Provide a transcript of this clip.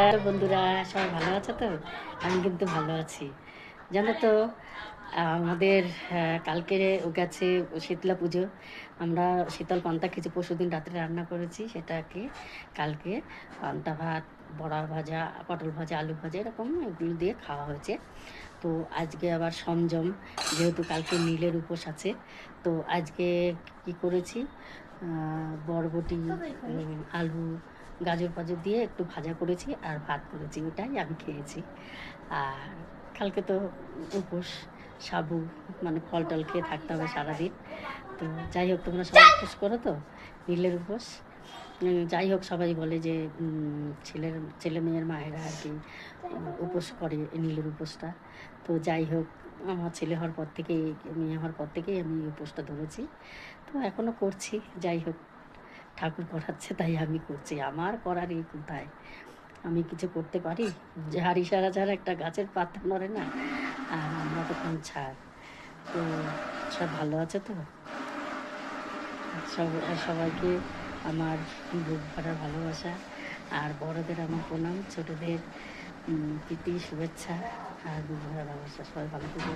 নমস্কার বন্ধুরা, সবাই ভালো আছো তো? আমি কিন্তু ভালো আছি। জানো তো, আমাদের কালকে গেছে শীতলা পুজো। আমরা শীতল পান্তা খেয়েছি, পরশুদিন রাত্রে রান্না করেছি সেটাকে। কালকে পান্তা ভাত, বড়া ভাজা, পটল ভাজা, আলু ভাজা এরকম এগুলো দিয়ে খাওয়া হয়েছে। তো আজকে আবার সঞ্জম, যেহেতু কালকে নীলের উপোস আছে। তো আজকে কি করেছি, বরবটি, আলু, গাজর ফাজর দিয়ে একটু ভাজা করেছি আর ভাত করেছি, ওটাই আমি খেয়েছি। আর কালকে তো উপোস, সাবু মানে ফল টল খেয়ে থাকতে হবে সারাদিন। তো যাই হোক, তোমরা সবাই উপোস করো তো, নীলের উপোস। যাই হোক, সবাই বলে যে ছেলে মেয়ের মায়েরা আর কি উপোস করে নীলের উপোসটা। তো যাই হোক, আমার ছেলে হওয়ার পর থেকেই, মেয়ে হওয়ার পর থেকেই আমি উপোসটা ধরেছি। তো এখনও করছি। যাই হোক, ঠাকুর করাচ্ছে তাই আমি করছি, আমার করার এই কোথায়, আমি কিছু করতে পারি? যে হাড়ি সারা ছাড়া একটা গাছের পাতা নড়ে না, আর আমরা তো কোন ছাড়। তো সব ভালো আছে তো? সব সবাইকে আমার বুক ভরা ভালোবাসা, আর বড়দের আমার প্রণাম, ছোটদের প্রীতি শুভেচ্ছা, আর বুক ভরা ভালোবাসা। সবাই ভালো থেকো।